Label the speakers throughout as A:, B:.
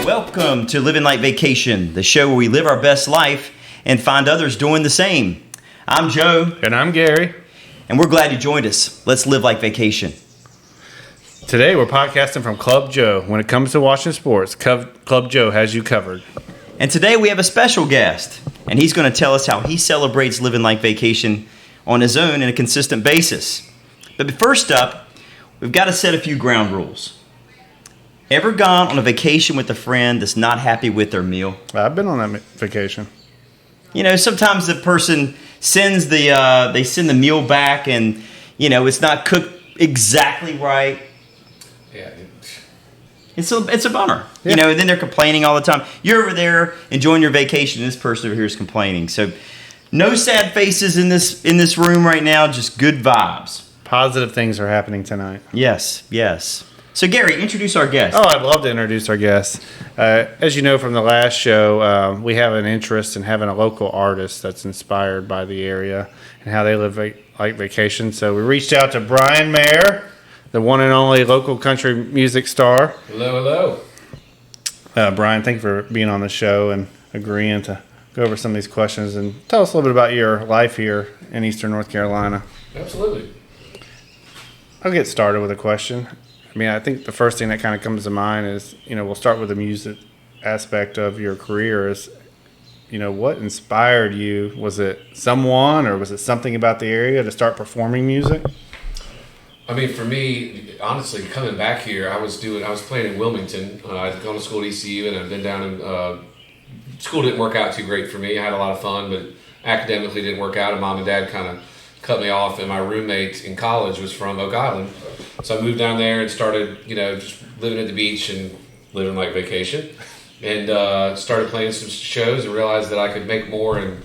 A: Welcome to Living Like Vacation, the show where we live our best life and find others doing the same. I'm Joe.
B: And I'm Gary.
A: And we're glad you joined us. Let's live like vacation.
B: Today we're podcasting from Club Joe. When it comes to watching sports, Club Joe has you covered.
A: And today we have a special guest, and he's going to tell us how he celebrates living like vacation on his own in a consistent basis. But first up, we've got to set a few ground rules. Ever gone on a vacation with a friend that's not happy with their meal?
B: I've been on that vacation.
A: You know, sometimes the person sends they send the meal back and, you know, it's not cooked exactly right.
C: Yeah.
A: It's a bummer.
B: Yeah.
A: You know, and then they're complaining all the time. You're over there enjoying your vacation, and this person over here is complaining. So no sad faces in this room right now, just good vibes.
B: Positive things are happening tonight.
A: Yes. So, Gary, introduce our guest.
B: Oh, I'd love to introduce our guest. As you know from the last show, we have an interest in having a local artist that's inspired by the area and how they live like vacation. So we reached out to Bryan Mayer, the one and only local country music star.
C: Hello.
B: Bryan, thank you for being on the show and agreeing to go over some of these questions and tell us a little bit about your life here in Eastern North Carolina.
C: Absolutely.
B: I'll get started with a question. I mean, I think the first thing that kind of comes to mind is, you know, we'll start with the music aspect of your career is, you know, what inspired you? Was it someone or was it something about the area to start performing music?
C: I mean, for me, honestly, coming back here, I was playing in Wilmington. I'd gone to school at ECU, and I'd been down in school. Didn't work out too great for me. I had a lot of fun, but academically didn't work out. And mom and dad kind of cut me off. And my roommate in college was from Oak Island, so I moved down there and started, you know, just living at the beach and living like vacation. And started playing some shows and realized that I could make more in,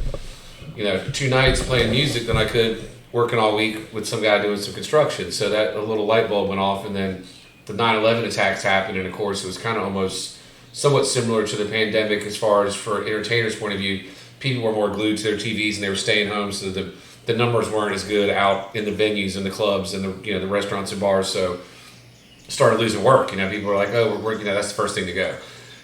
C: you know, 2 nights playing music than I could working all week with some guy doing some construction. So that a little light bulb went off, and then the 9/11 attacks happened, and of course it was kind of almost somewhat similar to the pandemic as far as for entertainers' point of view. People were more glued to their TVs and they were staying home, so the numbers weren't as good out in the venues and the clubs and the restaurants and bars. So started losing work. You know, people were like, oh, we're that's the first thing to go.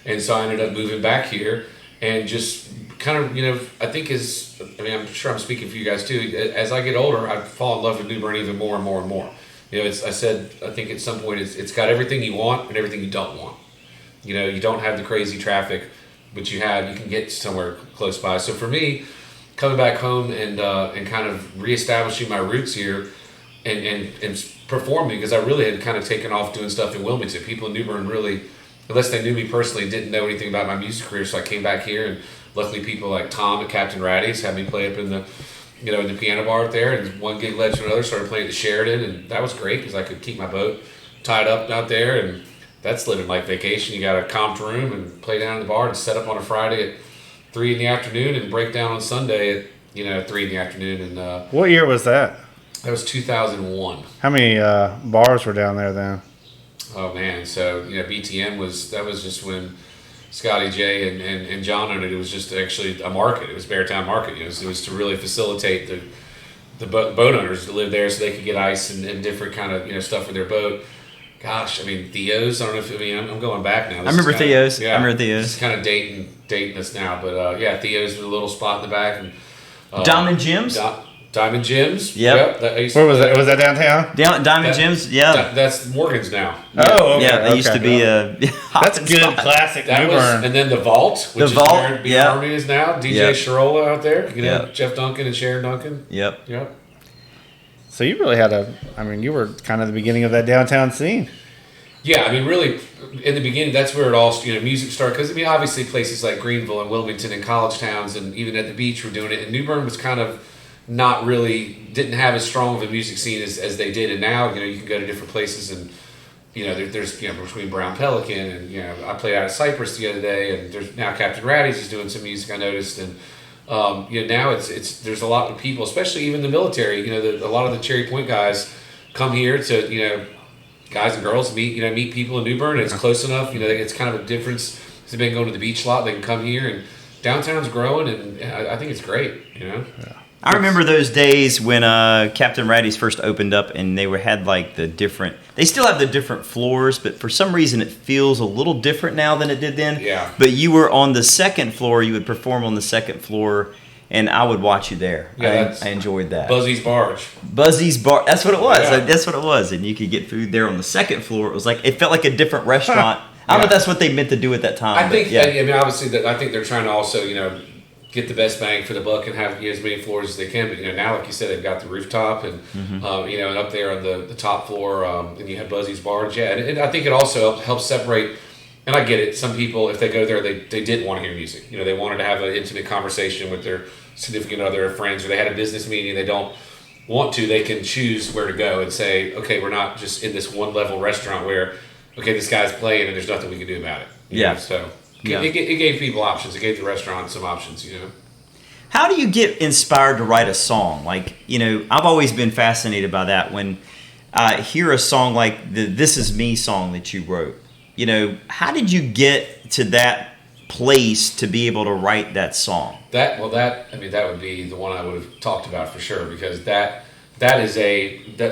C: And so I ended up moving back here and just kind of, you know, I'm sure I'm speaking for you guys too. As I get older, I fall in love with New Bern even more and more and more. You know, I think at some point it's got everything you want and everything you don't want. You know, you don't have the crazy traffic, but you can get somewhere close by. So for me, coming back home and kind of reestablishing my roots here and performing, because I really had kind of taken off doing stuff in Wilmington. People in New Bern really, unless they knew me personally, didn't know anything about my music career. So I came back here, and luckily people like Tom at Captain Ratty's had me play up in the piano bar up there, and one gig led to another. Started playing at the Sheridan, and that was great because I could keep my boat tied up out there, and that's living like vacation. You got a comped room and play down in the bar and set up on a Friday at 3 in the afternoon and break down on Sunday at 3 in the afternoon. And
B: What year was that?
C: That was 2001.
B: How many bars were down there then?
C: Oh man, so BTM was just when Scotty J and John owned it. It was just actually a market. It was Beartown Market. It was to really facilitate the boat owners to live there so they could get ice and different kind of stuff for their boat. Gosh, I mean Theo's. I don't know if I'm going back now.
A: I remember Theo's.
C: Yeah,
A: I remember Theo's.
C: It's kind of dating us now, but Theo's with a little spot in the back and
A: Diamond Jim's.
C: Diamond Jim's.
A: Yep.
B: Where was that? Was that downtown?
A: Diamond Jim's. Yeah.
C: That's Morgan's now.
B: Oh, okay.
A: Yeah, they used to be
B: That's good
A: spot.
B: classic
C: That
B: New
C: was,
B: Bern.
C: and then the Vault, which is where Big
A: yeah.
C: Army is now. DJ
A: Yep.
C: Sharola out there.
A: Yep.
C: Jeff Duncan and Sharon Duncan.
A: Yep.
B: So you really you were kind of the beginning of that downtown scene.
C: Yeah, I mean, really, in the beginning, that's where it all, music started. Because, I mean, obviously places like Greenville and Wilmington and college towns and even at the beach were doing it. And New Bern was kind of didn't have as strong of a music scene as they did. And now, you can go to different places and, there's, between Brown Pelican and, I played out at Cypress the other day. And there's now Captain Ratty's is doing some music, I noticed. And, now there's a lot of people, especially even the military, a lot of the Cherry Point guys come here to, guys and girls meet people in New Bern. And it's close enough. It's kind of a difference. They've been going to the beach a lot. They can come here, and downtown's growing, and I think it's great.
B: Yeah.
A: I remember those days when Captain Ratty's first opened up, and had like the different. They still have the different floors, but for some reason it feels a little different now than it did then.
C: Yeah.
A: But you were on the second floor. You would perform on the second floor, and I would watch you there.
C: Yeah,
A: I enjoyed that.
C: Buzzy's Barge.
A: Buzzy's Bar. That's what it was.
C: Yeah.
A: That's what it was. And you could get food there on the second floor. It was like it felt like a different restaurant. I don't know if that's what they meant to do at that time.
C: I think.
A: Yeah.
C: I mean, obviously, I think they're trying to also, get the best bang for the buck and have as many floors as they can. But now, like you said, they've got the rooftop and and up there on the top floor, and you have Buzzy's Barge. Yeah, and I think it also helps separate. And I get it. Some people, if they go there, they didn't want to hear music. They wanted to have an intimate conversation with their significant other or friends, or they had a business meeting. They don't want to. They can choose where to go and say, okay, we're not just in this one level restaurant where, okay, this guy's playing and there's nothing we can do about it. So it gave people options. It gave the restaurant some options.
A: How do you get inspired to write a song? Like, I've always been fascinated by that. When I hear a song like the "This Is Me" song that you wrote, how did you get to that place to be able to write that song?
C: That would be the one I would have talked about for sure, because that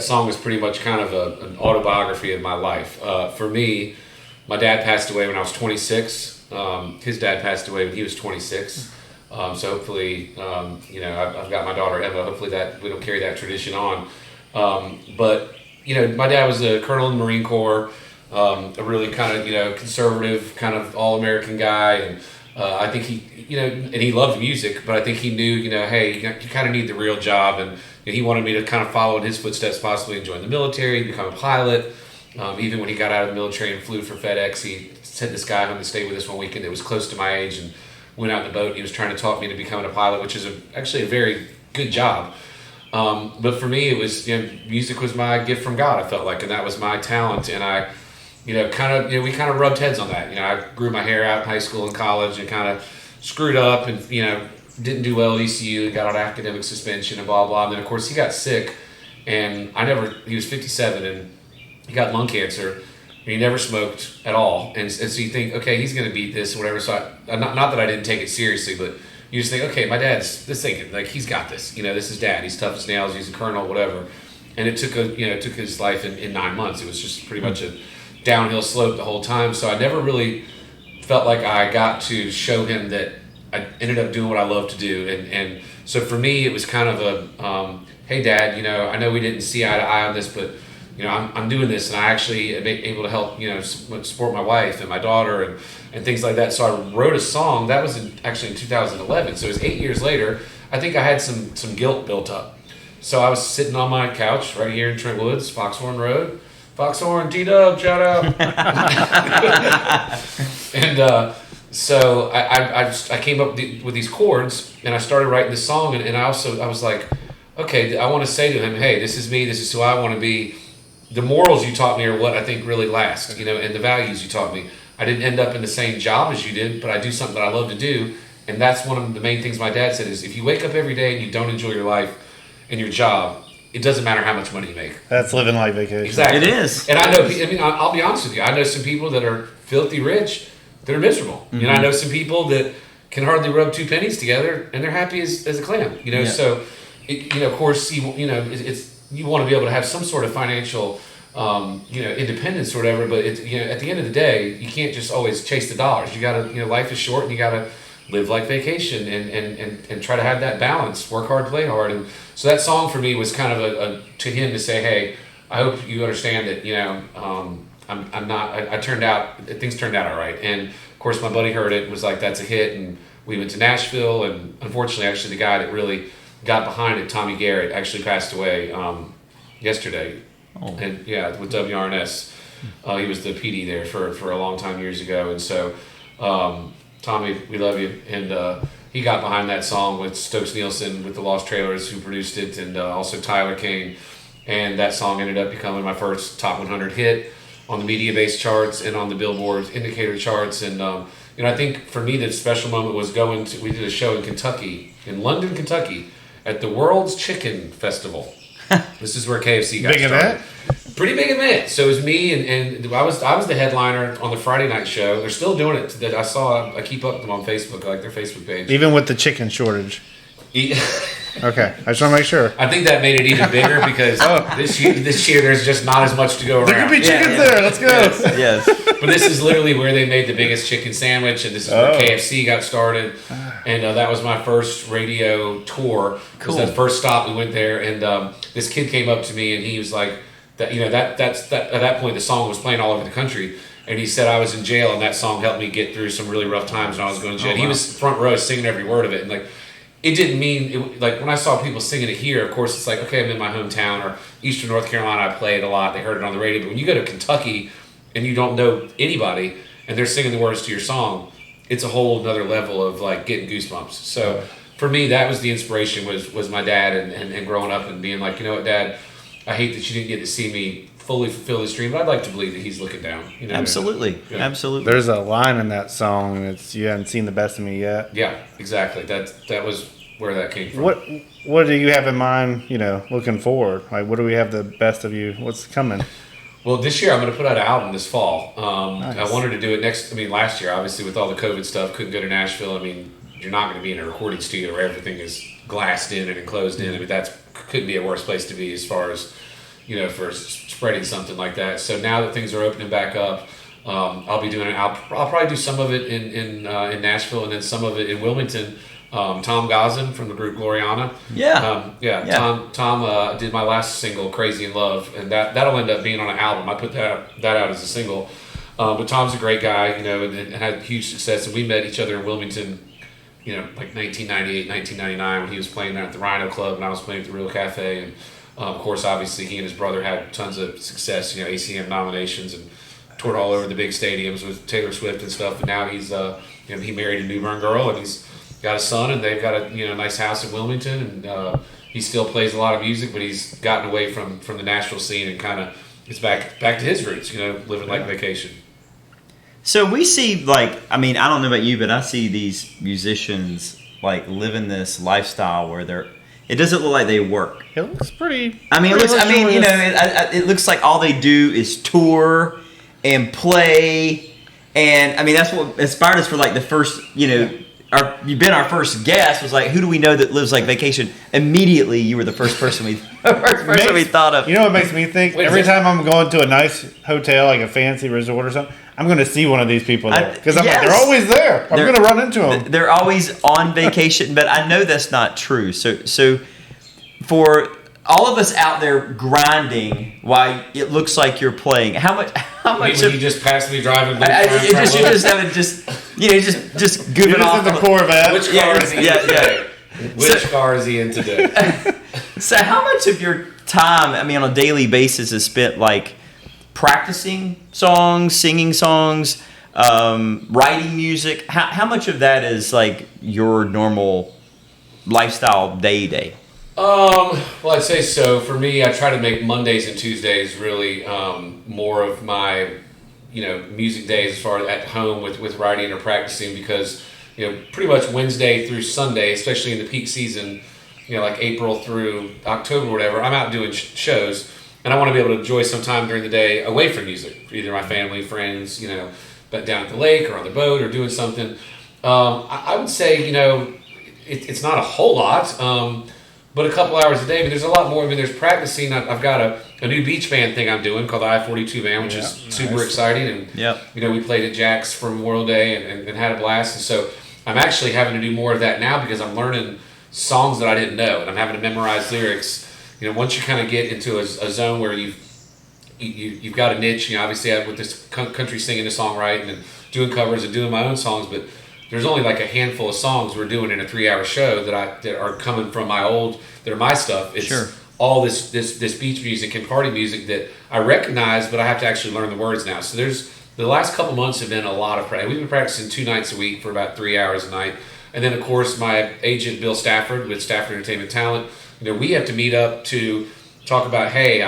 C: song is pretty much kind of an autobiography of my life. For me, my dad passed away when I was 26. His dad passed away when he was 26. So hopefully, I've got my daughter Emma. Hopefully that we don't carry that tradition on. But my dad was a colonel in the Marine Corps, a really kind of conservative, kind of all-American guy, and I think and he loved music, but I think he knew, hey, you kind of need the real job, and he wanted me to kind of follow in his footsteps, possibly join the military, become a pilot. Even when he got out of the military and flew for FedEx, he sent this guy home to stay with us one weekend that was close to my age, and went out in the boat. He was trying to talk me to becoming a pilot, which is actually a very good job. But for me, it was music was my gift from God. I felt like, and that was my talent, and I. We kind of rubbed heads on that. I grew my hair out in high school and college and kind of screwed up and, didn't do well at ECU and got on academic suspension and blah, blah. And then, of course, he got sick, and he was 57 and he got lung cancer, and he never smoked at all. And so you think, okay, he's going to beat this or whatever. So not that I didn't take it seriously, but you just think, okay, my dad's thinking, like, he's got this. This is dad. He's tough as nails. He's a colonel, whatever. And it took took his life in 9 months. It was just pretty much a downhill slope the whole time. So I never really felt like I got to show him that I ended up doing what I love to do. And so for me, it was kind of a, hey, Dad, I know we didn't see eye to eye on this, but, I'm doing this, and I actually am able to help, support my wife and my daughter and things like that. So I wrote a song. That was actually in 2011. So it was 8 years later. I think I had some guilt built up. So I was sitting on my couch right here in Trent Woods, Foxhorn Road. Foxhorn, T-Dub, shout out. And so I came up with these chords, and I started writing this song, and I was like, okay, I want to say to him, hey, this is me, this is who I want to be. The morals you taught me are what I think really last, and the values you taught me. I didn't end up in the same job as you did, but I do something that I love to do, and that's one of the main things my dad said is, if you wake up every day and you don't enjoy your life and your job, it doesn't matter how much money you make.
B: That's living like vacation.
C: Exactly.
A: It is.
C: And I'll be honest with you. I know some people that are filthy rich that are miserable.
A: Mm-hmm.
C: I know some people that can hardly rub two pennies together and they're happy as a clam.
A: Yeah.
C: So, of course, you want to be able to have some sort of financial, independence or whatever. But at the end of the day, you can't just always chase the dollars. You got to, life is short, and you got to live like vacation and try to have that balance. Work hard, play hard. And so that song for me was kind of a to him to say, hey, I hope you understand that, I'm not, things turned out all right. And of course my buddy heard it, was like, that's a hit. And we went to Nashville, and unfortunately, actually the guy that really got behind it, Tommy Garrett, actually passed away yesterday.
A: Oh.
C: And yeah, with WRNS. He was the PD there for a long time years ago. And so, Tommy, we love you. And he got behind that song with Stokes Nielsen with the Lost Trailers, who produced it, and also Tyler King. And that song ended up becoming my first top 100 hit on the media-based charts and on the Billboard indicator charts. And I think for me the special moment was we did a show in Kentucky, in London, Kentucky, at the World's Chicken Festival. This is where KFC got
B: big
C: started.
B: Event?
C: Pretty big event. So it was me and I was the headliner on the Friday night show. They're still doing it. That I keep up with them on Facebook. I like their Facebook page.
B: Even with the chicken shortage. Okay, I just want to make sure.
C: I think that made it even bigger because this year there's just not as much to go around.
B: There could be chickens there. Let's go.
A: Yes.
C: But this is literally where they made the biggest chicken sandwich, and this is where KFC got started. And that was my first radio tour.
A: Cool.
C: It was the first stop. We went there, and this kid came up to me, and he was like, "That that's at that point the song was playing all over the country." And he said I was in jail, and that song helped me get through some really rough times when I was going to jail.
A: Oh, wow.
C: He was front row singing every word of it, and like it didn't mean like when I saw people singing it here. Of course, it's like okay, I'm in my hometown or Eastern North Carolina. I play it a lot. They heard it on the radio. But when you go to Kentucky and you don't know anybody, and they're singing the words to your song, it's a whole another level of like getting goosebumps. So for me, that was the inspiration was my dad and growing up and being like, you know what, Dad, I hate that you didn't get to see me fully fulfill this dream, but I'd like to believe that he's looking down. You know,
A: Absolutely.
C: Yeah.
A: Absolutely.
B: There's a line in that song, and it's "You haven't seen the best of me yet."
C: Yeah, exactly. That was where that came from.
B: What do you have in mind? You know, looking forward, like what do we have the best of you? What's coming?
C: Well, this year I'm going to put out an album this fall.
B: Nice.
C: I wanted to do it last year, obviously, with all the COVID stuff, couldn't go to Nashville. I mean, you're not going to be in a recording studio where everything is glassed in and enclosed in. I mean, couldn't be a worse place to be as far as, for spreading something like that. So now that things are opening back up, I'll be doing it. I'll probably do some of it in Nashville and then some of it in Wilmington. Tom Gazin from the group Gloriana.
A: Yeah.
C: Tom did my last single, Crazy in Love, and that'll end up being on an album. I put that out as a single. But Tom's a great guy, and had huge success. And we met each other in Wilmington, like 1998, 1999, when he was playing there at the Rhino Club and I was playing at the Real Cafe. And of course, obviously, he and his brother had tons of success, ACM nominations and toured all over the big stadiums with Taylor Swift and stuff. And now he's, he married a New Bern girl, and he's got a son, and they've got a nice house in Wilmington, and he still plays a lot of music, but he's gotten away from the Nashville scene and kind of it's back to his roots, living like vacation.
A: So we see, I don't know about you, but I see these musicians living this lifestyle where it doesn't look like they work.
B: It looks pretty.
A: It looks like all they do is tour and play, and that's what inspired us for the first, you've been our first guest was who do we know that lives like vacation? Immediately, you were the first person we thought of.
B: You know what makes me think? Every time I'm going to a nice hotel, like a fancy resort or something, I'm going to see one of these people there because I'm like, they're always there. I'm going to run into them.
A: They're always on vacation, but I know that's not true. So for all of us out there grinding, why it looks like you're playing? How much?
C: When you just passed me driving.
A: Just goofing off
C: the Corvette. Which car is he in today? Which car is he in today?
A: So how much of your time, on a daily basis, is spent practicing songs, singing songs, writing music? How much of that is your normal lifestyle day?
C: Well, I'd say so. For me, I try to make Mondays and Tuesdays really more of my, music days as far as at home with writing or practicing because, pretty much Wednesday through Sunday, especially in the peak season, like April through October or whatever, I'm out doing shows and I want to be able to enjoy some time during the day away from music, either my family, friends, but down at the lake or on the boat or doing something. I would say, it's not a whole lot. But a couple hours a day. There's a lot more. There's practicing. I've got a new beach band thing I'm doing called the I-42 Band, which is super exciting. And we played at Jack's for Memorial Day and had a blast. And so I'm actually having to do more of that now because I'm learning songs that I didn't know, and I'm having to memorize lyrics. Once you kind of get into a zone where you've got a niche. Obviously, with this country singing the songwriting and doing covers and doing my own songs, but there's only a handful of songs we're doing in a 3-hour show that are coming from that are my stuff. It's all this beach music and party music that I recognize, but I have to actually learn the words now. So the last couple months have been a lot of practice. We've been practicing 2 nights a week for about 3 hours a night. And then of course my agent Bill Stafford with Stafford Entertainment Talent, we have to meet up to talk about, hey,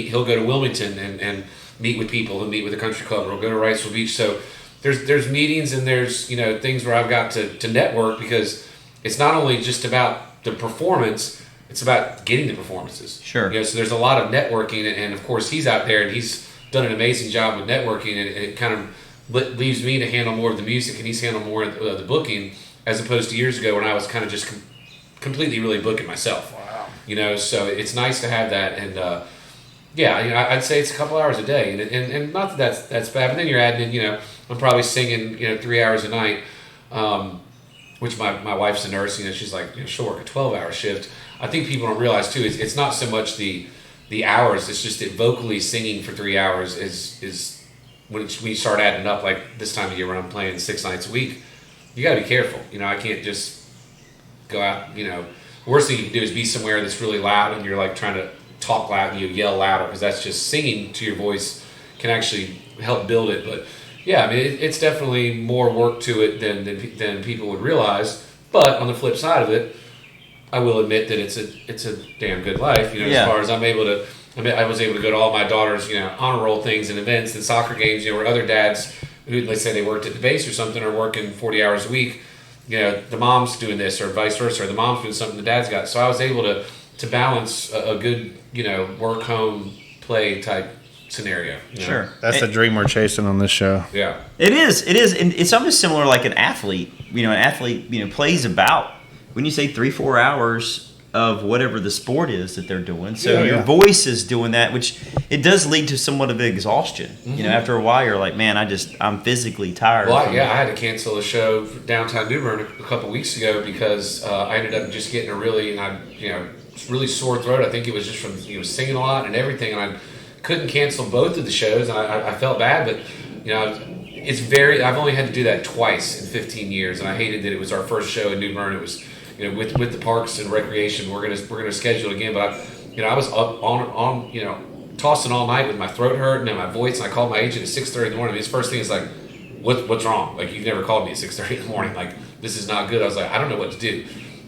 C: he'll go to Wilmington and meet with people, he'll meet with the country club, or he'll go to Wrightsville Beach. So there's meetings and there's things where I've got to network because it's not only just about the performance, it's about getting the performances.
A: Sure.
C: So there's a lot of networking, and of course he's out there and he's done an amazing job with networking, and it kind of leaves me to handle more of the music and he's handled more of the booking, as opposed to years ago when I was kind of just completely really booking myself. Wow. You know, so it's nice to have that. And yeah, you know, I'd say it's a couple hours a day, and not that that's bad. But then you're adding in, you know, I'm probably singing, you know, 3 hours a night, which my wife's a nurse. You know, she's like, you know, she'll work a 12-hour shift. I think people don't realize too. It's not so much the hours. It's just that vocally singing for 3 hours is when we start adding up. Like this time of year when I'm playing 6 nights a week, you got to be careful. You know, I can't just go out. You know, worst thing you can do is be somewhere that's really loud and you're like trying to talk loud and you yell louder, because that's just singing to your voice can actually help build it. But yeah, I mean, it's definitely more work to it than people would realize. But on the flip side of it, I will admit that it's a damn good life. You know, as far as I was able to go to all my daughter's, you know, honor roll things and events and soccer games, you know, where other dads who, let's say they worked at the base or something, are working 40 hours a week. You know, the mom's doing this or vice versa, or the mom's doing something the dad's got. So I was able to balance a good, you know, work, home, play type scenario. You know?
A: Sure.
B: That's the dream we're chasing on this show.
C: Yeah.
A: It is. And it's almost similar like an athlete. You know, an athlete, you know, plays about, when you say 3-4 hours of whatever the sport is that they're doing. So your voice is doing that, which it does lead to somewhat of exhaustion. Mm-hmm. You know, after a while, you're like, man, I'm physically tired.
C: Well, I had to cancel a show downtown New Bern a couple weeks ago because I ended up just getting a really sore throat. I think it was just from, you know, singing a lot and everything, and I couldn't cancel both of the shows, and I felt bad, but you know, I've only had to do that twice in 15 years, and I hated that it was our first show in New Bern. It was, you know, with the Parks and Recreation, we're gonna schedule it again, but I was up on you know, tossing all night with my throat hurting and my voice, and I called my agent at 6:30 in the morning. His first thing is like, what's wrong? Like, you've never called me at 6:30 in the morning. Like, this is not good. I was like, I don't know what to do.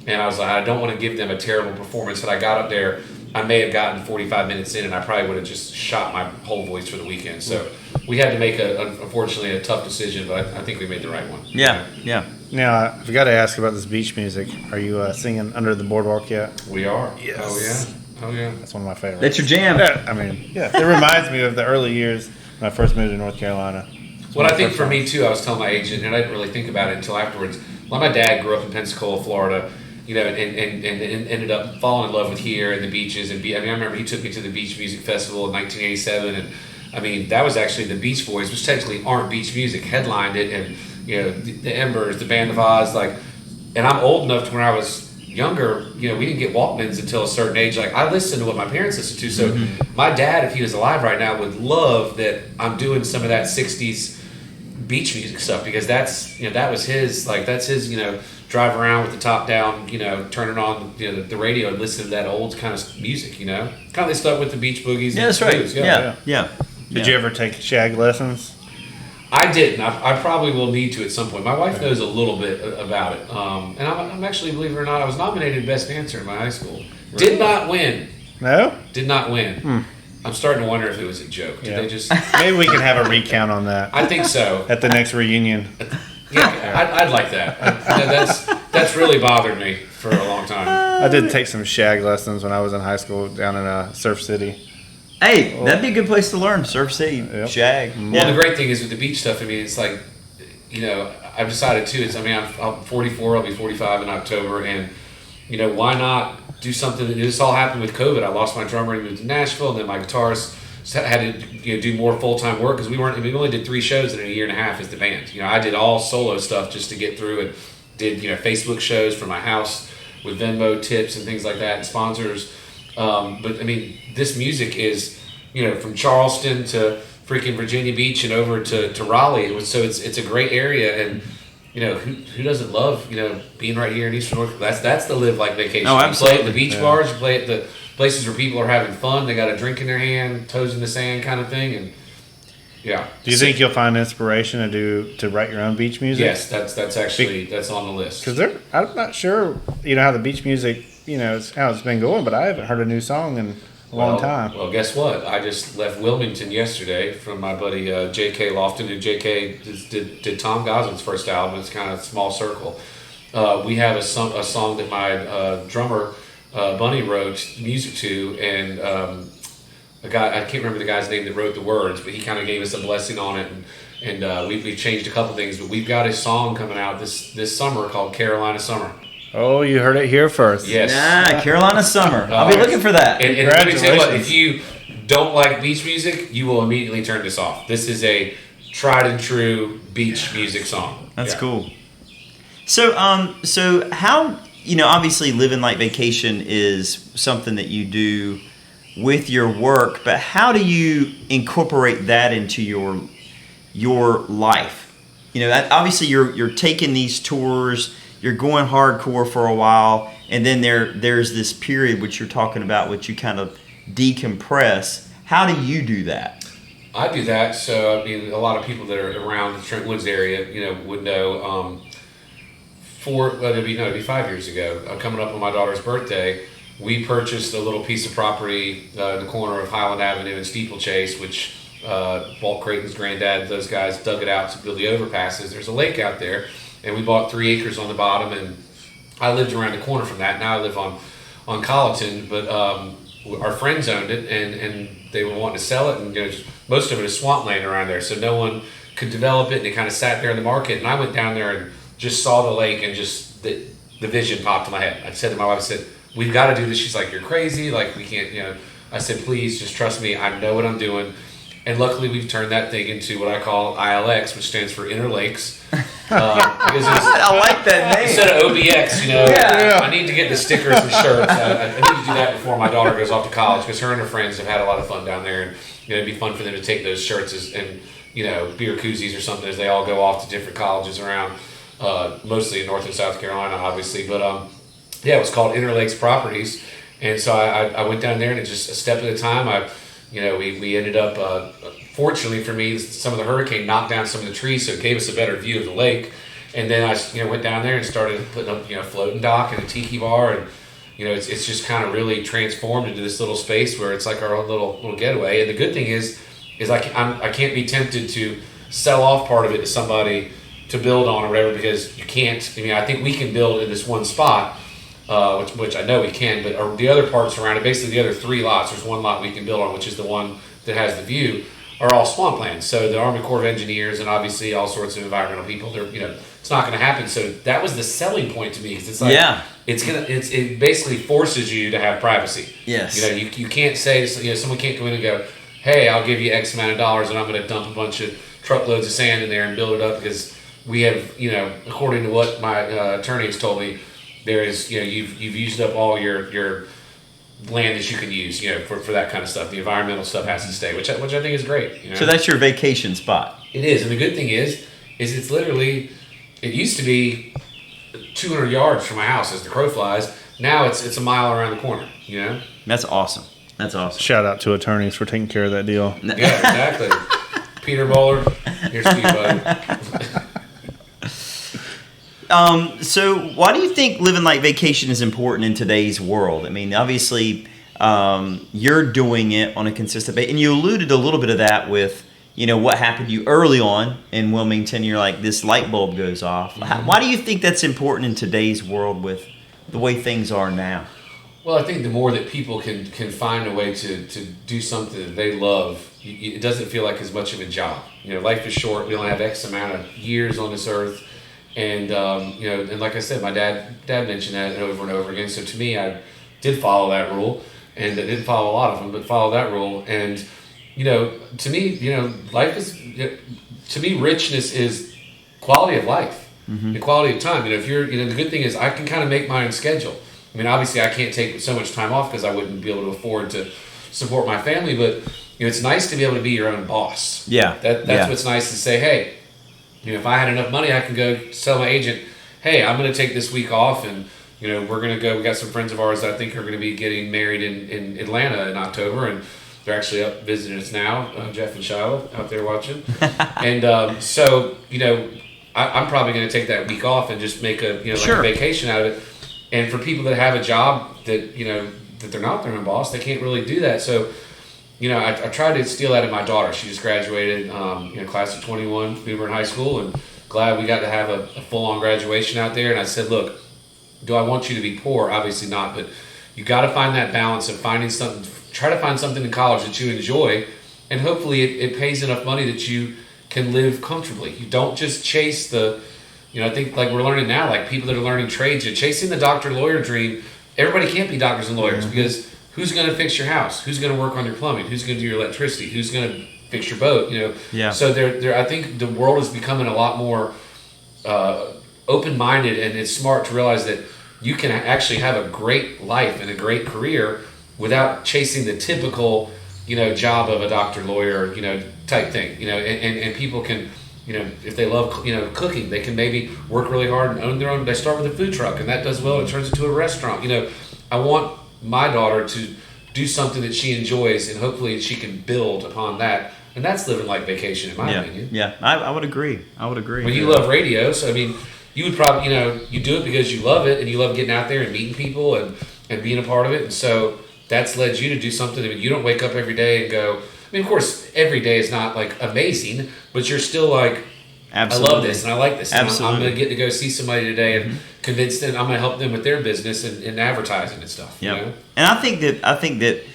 C: And I was like, I don't want to give them a terrible performance. Had I got up there, I may have gotten 45 minutes in, and I probably would have just shot my whole voice for the weekend. So we had to make, unfortunately, a tough decision, but I think we made the right one.
A: Yeah.
B: Now, I've got to ask about this beach music. Are you singing Under the Boardwalk yet?
C: We are.
B: Yes.
C: Oh, yeah.
B: That's one of my favorites.
A: That's your jam.
B: Yeah, it reminds me of the early years when I first moved to North Carolina.
C: What I think for me, too, I was telling my agent, and I didn't really think about it until afterwards. Well, my dad grew up in Pensacola, Florida, you know, and ended up falling in love with here and the beaches. I remember he took me to the Beach Music Festival in 1987, and I mean, that was actually the Beach Boys, which technically aren't beach music, headlined it, and you know, the Embers, the Band of Oz, like. And I'm old enough to when I was younger, you know, we didn't get Walkmans until a certain age. Like, I listened to what my parents listened to. So my dad, if he was alive right now, would love that I'm doing some of that 60s beach music stuff, because that's, you know, that was his, like, that's his, you know, drive around with the top down, you know, turning on, you know, the radio and listen to that old kind of music, you know. Kind of stuff with the Beach Boogies.
A: Yeah, that's right.
C: Blues.
A: Yeah.
B: Did you ever take shag lessons?
C: I didn't. I probably will need to at some point. My wife knows a little bit about it. And I'm actually, believe it or not, I was nominated Best Dancer in my high school. Did not win.
B: No?
C: Did not win. I'm starting to wonder if it was a joke. Did they just...
B: Maybe we can have a recount on that.
C: I think so.
B: At the next reunion.
C: Yeah, I'd like that. That's really bothered me for a long time.
B: I did take some shag lessons when I was in high school down in Surf City.
A: Hey, that'd be a good place to learn. Surf City, shag.
C: Well, the great thing is with the beach stuff, I mean, it's like, you know, I've decided too, I'm 44, I'll be 45 in October, and, you know, why not do something? This all happened with COVID. I lost my drummer and moved to Nashville, and then my guitarist had to, you know, do more full-time work, because we only did 3 shows in a year and a half as the band. You know, I did all solo stuff just to get through, and did, you know, Facebook shows from my house with Venmo tips and things like that, and sponsors. But I mean, this music is, you know, from Charleston to freaking Virginia Beach and over to Raleigh. So it's a great area, and you know, who doesn't love, you know, being right here in Eastern North? That's the live like vacation.
A: Oh, absolutely.
C: You play at the beach bars, you play at the places where people are having fun. They got a drink in their hand, toes in the sand, kind of thing, and yeah.
B: Do you think you'll find inspiration to write your own beach music?
C: Yes, that's actually that's on the list.
B: Because I'm not sure, you know, how the beach music, you know, how it's been going, but I haven't heard a new song in a long time.
C: Well, guess what? I just left Wilmington yesterday from my buddy J.K. Lofton, who J.K. did Tom Goslin's first album. It's kind of a small circle. We have a song that my drummer Bunny wrote music to, and a guy, I can't remember the guy's name that wrote the words, but he kind of gave us a blessing on it, and we've changed a couple things. But we've got a song coming out this summer called Carolina Summer.
B: Oh, you heard it here first.
C: Yes.
A: Carolina Summer. I'll be looking for that.
C: And let me tell you what,
B: Congratulations.
C: if you don't like beach music, you will immediately turn this off. This is a tried and true beach music song.
A: That's cool. So, so how, obviously living like vacation is something that you do with your work, but how do you incorporate that into your life? Obviously you're taking these tours, you're going hardcore for a while, and then there's this period which you're talking about, which you kind of decompress. How do you do that?
C: I do that. So, a lot of people that are around the Trent Woods area, would know. It'd be 5 years ago, coming up on my daughter's birthday, we purchased a little piece of property in the corner of Highland Avenue and Steeplechase, which Walt Creighton's granddad, those guys dug it out to build the overpasses. There's a lake out there, and we bought 3 acres on the bottom, and I lived around the corner from that. Now I live on Colleton, but our friends owned it, and they were wanting to sell it, and most of it is swampland around there, so no one could develop it, and it kind of sat there in the market, and I went down there and just saw the lake, and just the vision popped in my head. I said to my wife, I said, we've got to do this. She's like, you're crazy, like we can't, I said, please just trust me, I know what I'm doing. And luckily we've turned that thing into what I call ILX, which stands for Inner Lakes. Because
A: I like that name.
C: instead of OBX, I need to get the stickers and shirts. I need to do that before my daughter goes off to college, because her and her friends have had a lot of fun down there, and it'd be fun for them to take those shirts and beer koozies or something as they all go off to different colleges around, mostly in North and South Carolina, obviously. But it was called Inner Lakes Properties, and so I went down there, and just a step at a time. We ended up, fortunately for me, some of the hurricane knocked down some of the trees, so it gave us a better view of the lake. And then I went down there and started putting up floating dock and a tiki bar, and it's just kind of really transformed into this little space where it's like our own little getaway. And the good thing is I can't be tempted to sell off part of it to somebody to build on or whatever, because you can't. I think we can build in this one spot, which I know we can, but the other parts around it, basically the other 3 lots, there's one lot we can build on, which is the one that has the view, are all swampland. So the Army Corps of Engineers and obviously all sorts of environmental people, it's not going to happen. So that was the selling point to me, because it's like, it basically forces you to have privacy.
A: Yes.
C: You can't say, someone can't come in and go, hey, I'll give you X amount of dollars and I'm going to dump a bunch of truckloads of sand in there and build it up, because we have, according to what my attorney has told me, there is, you've used up all your land that you can use, for that kind of stuff. The environmental stuff has to stay, which I think is great.
A: So that's your vacation spot.
C: It is, and the good thing is it's literally, it used to be 200 yards from my house as the crow flies. Now it's a mile around the corner.
A: That's awesome. That's awesome.
B: Shout out to attorneys for taking care of that deal.
C: Yeah, exactly. Peter Bowler, here's Steve, buddy.
A: So why do you think living like vacation is important in today's world? Obviously, you're doing it on a consistent basis, and you alluded a little bit of that with, what happened to you early on in Wilmington. You're like, this light bulb goes off.
C: Mm-hmm.
A: Why do you think that's important in today's world with the way things are now?
C: Well, I think the more that people can find a way to do something that they love, it doesn't feel like as much of a job. Life is short. We only have X amount of years on this earth. And and like I said, my dad mentioned that over and over again. So to me, I did follow that rule, and I didn't follow a lot of them, but follow that rule. And to me, life is, to me, richness is quality of life, the quality of time. If you're, the good thing is I can kind of make my own schedule. Obviously, I can't take so much time off because I wouldn't be able to afford to support my family. But it's nice to be able to be your own boss.
A: Yeah,
C: that's what's nice to say. Hey. If I had enough money, I can go tell my agent, hey, I'm going to take this week off, and we're going to go. We got some friends of ours that I think are going to be getting married in Atlanta in October, and they're actually up visiting us now. Jeff and Shiloh out there watching, and so I'm probably going to take that week off and just make a
A: Sure.
C: like a vacation out of it. And for people that have a job that that they're not their own boss, they can't really do that. So. I tried to instill that in my daughter. She just graduated, class of 21. We were in high school, and glad we got to have a full-on graduation out there. And I said, look, do I want you to be poor? Obviously not, but you got to find that balance of finding something. Try to find something in college that you enjoy, and hopefully it pays enough money that you can live comfortably. You don't just chase the I think like we're learning now, like people that are learning trades, chasing the doctor lawyer dream. Everybody can't be doctors and lawyers because who's going to fix your house? Who's going to work on your plumbing? Who's going to do your electricity? Who's going to fix your boat?
A: Yeah.
C: So I think the world is becoming a lot more open-minded, and it's smart to realize that you can actually have a great life and a great career without chasing the typical, job of a doctor, lawyer, type thing. And people can, if they love, cooking, they can maybe work really hard and own their own. They start with a food truck, and that does well. It turns into a restaurant. I want my daughter to do something that she enjoys, and hopefully she can build upon that. And that's living like vacation, in my opinion.
A: Yeah, I would agree. When
C: you love radio, so I mean, you would probably, you do it because you love it and you love getting out there and meeting people and being a part of it. And so that's led you to do something. I mean, you don't wake up every day and go, I mean, of course, every day is not like amazing, but you're still like,
A: Absolutely.
C: I love this and I like this. And
A: Absolutely.
C: I'm going to get to go see somebody today and convince them I'm going to help them with their business and advertising and stuff.
A: Yeah. And I think that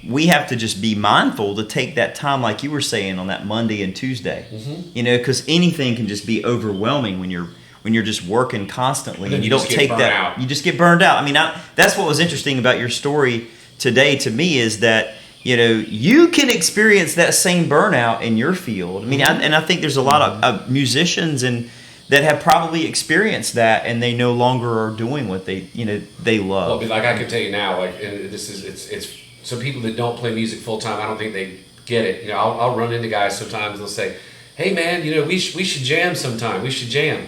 A: we have to just be mindful to take that time, like you were saying, on that Monday and Tuesday. Because anything can just be overwhelming when you're just working constantly and you don't take that out. You just get burned out. I mean, that's what was interesting about your story today to me is that you can experience that same burnout in your field. I mean, I think there's a lot of musicians that have probably experienced that, and they no longer are doing what they love.
C: Well, like I can tell you now, like it's so people that don't play music full time, I don't think they get it. I'll run into guys sometimes. They'll say, "Hey, man, we should jam sometime. We should jam."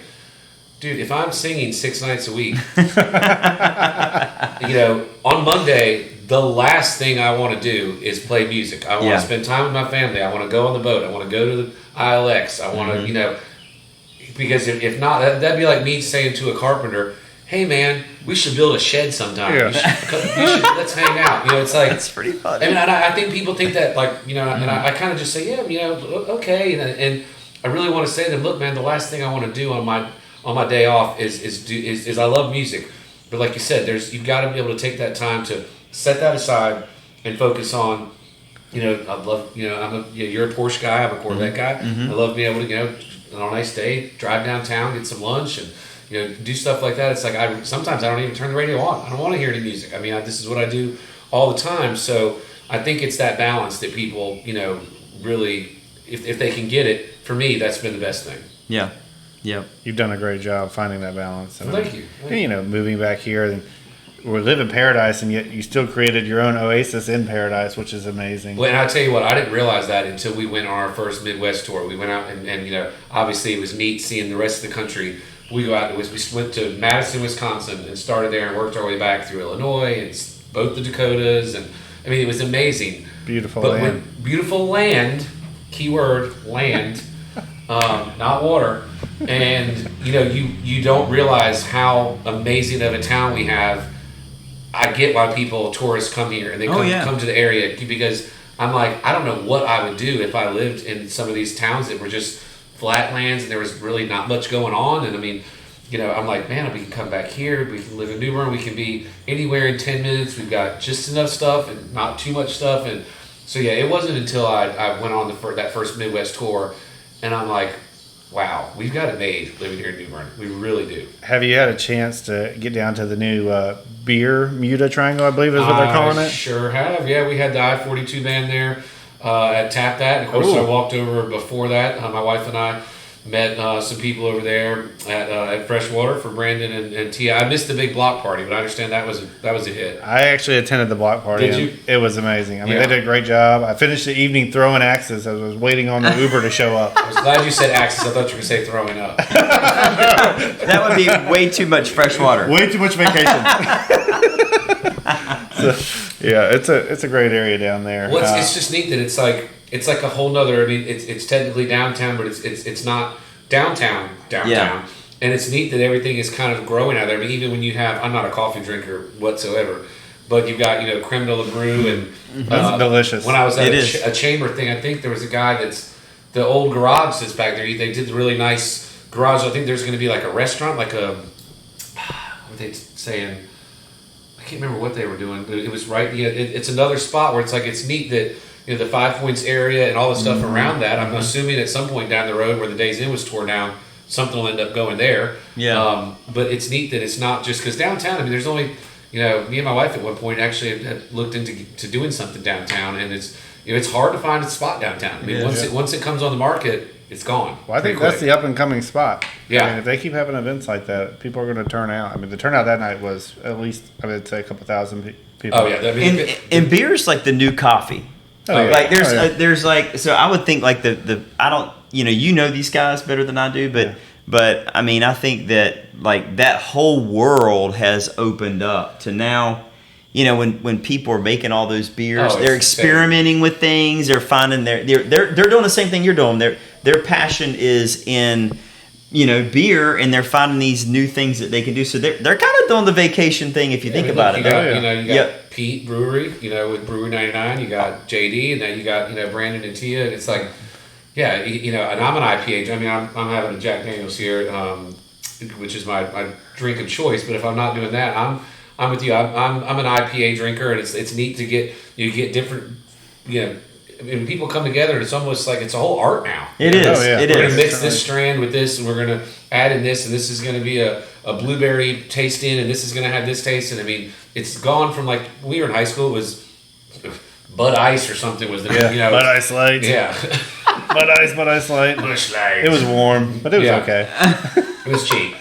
C: Dude, if I'm singing 6 nights a week, on Monday, the last thing I want to do is play music. I want to spend time with my family. I want to go on the boat. I want to go to the ILX. I want to, because if not, that'd be like me saying to a carpenter, "Hey, man, we should build a shed sometime.
B: Yeah.
C: Let's hang out." It's like
A: it's pretty funny.
C: I mean, I think people think that, like, and I kind of just say, "Yeah, okay," and I really want to say to them, "Look, man, the last thing I want to do on my day off is I love music, but like you said, you've got to be able to take that time to set that aside and focus on, I love, you're a Porsche guy, I'm a Corvette guy. I love being able to, on a nice day, drive downtown, get some lunch, and do stuff like that. It's like sometimes I don't even turn the radio on. I don't want to hear any music. I mean, this is what I do all the time. So I think it's that balance that people, really, if they can get it. For me, that's been the best thing.
A: Yeah. Yeah.
B: You've done a great job finding that balance.
C: And thank you.
B: Moving back here, and we live in paradise, and yet you still created your own oasis in paradise, which is amazing.
C: Well, and I'll tell you what, I didn't realize that until we went on our first Midwest tour. We went out and obviously it was neat seeing the rest of the country. We went to Madison, Wisconsin, and started there and worked our way back through Illinois and both the Dakotas, and I mean, it was amazing.
B: Beautiful land.
C: Beautiful land, keyword land, not water. And you don't realize how amazing of a town we have. I get why tourists come here and they come to the area, because I'm like, I don't know what I would do if I lived in some of these towns that were just flatlands and there was really not much going on. And I mean, I'm like, man, we can come back here, we can live in New Bern, we can be anywhere in 10 minutes. We've got just enough stuff and not too much stuff. And so, it wasn't until I went on that first Midwest tour and I'm like, wow, we've got it made living here in New Bern. We really do.
B: Have you had a chance to get down to the new Bermuda Triangle, I believe is what they're calling it?
C: Sure have. Yeah, we had the I-42 band there at Tap That. And of course, I walked over before that. My wife and I met some people over there at Freshwater for Brandon and Tia. I missed the big block party, but I understand that was a hit.
B: I actually attended the block party.
C: Did you?
B: It was amazing. I mean, they did a great job. I finished the evening throwing axes. I was waiting on the Uber to show up.
C: I was glad you said axes. I thought you were going to say throwing up.
A: That would be way too much fresh water.
B: Way too much vacation. It's a great area down there.
C: Well, it's just neat that it's like a whole nother. I mean, it's technically downtown, but it's not downtown.
A: Yeah.
C: And it's neat that everything is kind of growing out there. I mean, even when you have, I'm not a coffee drinker whatsoever, but you've got creme de la brew and
B: that's delicious.
C: When I was at a chamber thing, I think there was a guy that's the old garage that's back there. They did the really nice garage. I think there's going to be like a restaurant, like a what are they saying? I can't remember what they were doing, but it was right. It's another spot where it's neat that the 5 Points area and all the stuff around that. I'm assuming at some point down the road where the Days Inn was torn down, something will end up going there.
A: Yeah.
C: But it's neat that it's not just because downtown. I mean, there's only me and my wife at one point actually had looked into doing something downtown, and it's hard to find a spot downtown. I mean, once it comes on the market, it's gone.
B: Well, I think that's the up and coming spot.
C: Yeah.
B: I mean, if they keep having events like that, people are going to turn out. I mean, the turnout that night was at least, I would say, a couple thousand people.
C: Oh yeah,
A: And beer's like the new coffee.
B: Oh, yeah.
A: Like there's
B: Oh, yeah.
A: there's like, so I would think like the I don't, you know these guys better than I do, but I mean, I think that like that whole world has opened up to now. When people are making all those beers, they're experimenting with things. They're finding they're doing the same thing you're doing. Their passion is in beer, and they're finding these new things that they can do. So they're kind of doing the vacation thing if you think about it.
C: You got Pete Brewery, with Brewery 99. You got JD, and then you got Brandon and Tia, and it's like, and I'm an IPA. I mean, I'm having a Jack Daniels here, which is my drink of choice. But if I'm not doing that, I'm with you. I'm an IPA drinker, and it's neat to get different. When people come together, it's almost like it's a whole art now.
A: It is.
B: Oh, yeah.
A: It
C: We're
A: is.
C: gonna mix this strand with this, and we're gonna add in this, and this is gonna be a blueberry taste in, and this is gonna have this taste. And I mean, it's gone from like when we were in high school, it was Bud Ice or something was the
B: Bud Ice Light.
C: Yeah.
B: Bud Ice Light.
C: Bush Light.
B: It was warm, but it was okay.
C: It was cheap.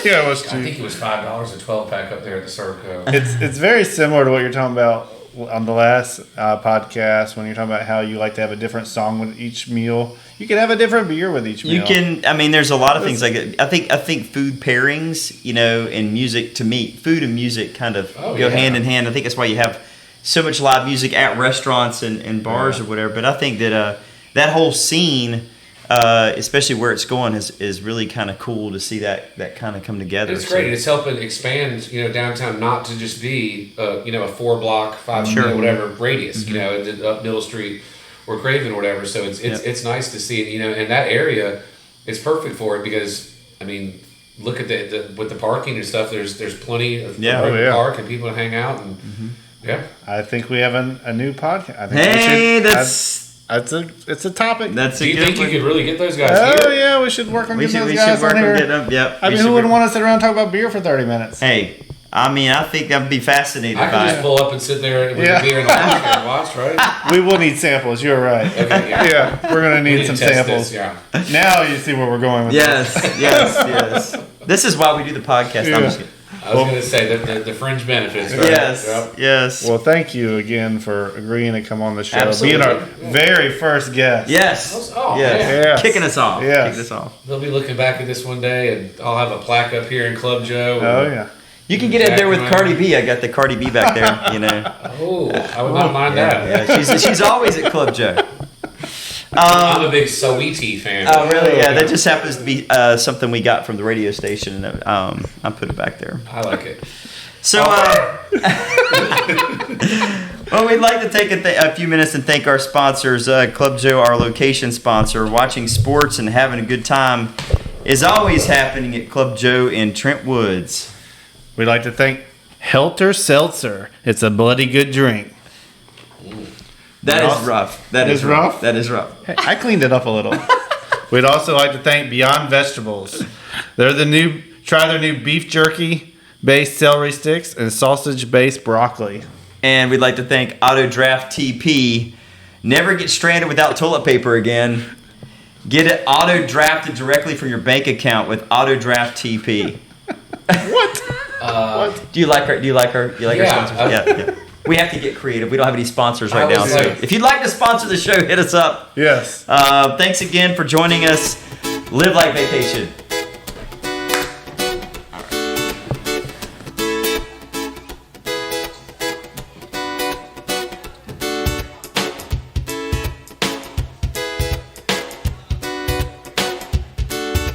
B: Yeah, it was
C: I
B: cheap.
C: think it was $5 a 12-pack up there at the Serco.
B: It's very similar to what you're talking about on the last podcast when you're talking about how you like to have a different song with each meal. You can have a different beer with each meal.
A: You can. I mean, there's a lot of things like it. I think food pairings, and music, to me, food and music kind of go hand in hand. I think that's why you have so much live music at restaurants and bars or whatever. But I think that that whole scene, especially where it's going, is really kind of cool to see that kind of come together.
C: It's great. It's helping expand, downtown not to just be, a 4-block, 5, whatever radius, up Middle Street or Craven or whatever. So it's nice to see it, and that area is perfect for it because, I mean, look at with the parking and stuff. There's plenty of park and people to hang out and
B: I think we have a new podcast. I think it's a topic.
C: Do you think you could really get those guys
B: Oh
C: here?
B: yeah, we should work on getting those
A: we
B: guys
A: should work
B: on here.
A: on getting them. Yep.
B: I mean, who wouldn't want to sit around and talk about beer for 30 minutes?
A: Hey, I mean, I think I'd be fascinated
C: I
A: by
C: could just pull up and sit there with a beer in the lounge and watch, right?
B: We will need samples. You're right.
C: Okay,
B: Yeah, we're gonna need some samples.
C: This,
B: Now you see where we're going with
A: Yes,
B: this.
A: yes. This is why we do the podcast.
B: Yeah.
A: I'm just kidding.
C: I was going to say that the fringe benefits. Right?
A: Yes,
C: Yep.
A: yes.
B: Well, thank you again for agreeing to come on the show.
A: Absolutely.
B: Being our very first guest.
A: Yes.
C: Oh,
A: yes.
C: man.
B: Yes.
A: Kicking us off.
B: Yes.
A: Kicking us off.
C: They'll be looking back at this one day, and I'll have a plaque up here in Club Joe.
B: Oh yeah.
A: You can get it there with Cardi B. I got the Cardi B back there,
C: Oh, I would not mind that.
A: Yeah, she's always at Club Joe.
C: I'm a big Saweetie fan.
A: Oh, really? Yeah, that just happens to be something we got from the radio station, and I put it back there.
C: I like it.
A: So, well, we'd like to take a few minutes and thank our sponsors. Club Joe, our location sponsor. Watching sports and having a good time is always happening at Club Joe in Trent Woods.
B: We'd like to thank Helter Seltzer. It's a bloody good drink.
A: That is rough. That is rough. That is rough.
B: Hey, I cleaned it up a little. We'd also like to thank Beyond Vegetables. Try their new beef jerky-based celery sticks and sausage-based broccoli.
A: And we'd like to thank Auto Draft TP. Never get stranded without toilet paper again. Get it auto drafted directly from your bank account with Auto Draft TP.
B: What?
A: What? Do you like her? Our sponsors? Yeah. We have to get creative. We don't have any sponsors right now. So if you'd like to sponsor the show, hit us up.
B: Yes.
A: Thanks again for joining us. Live like vacation.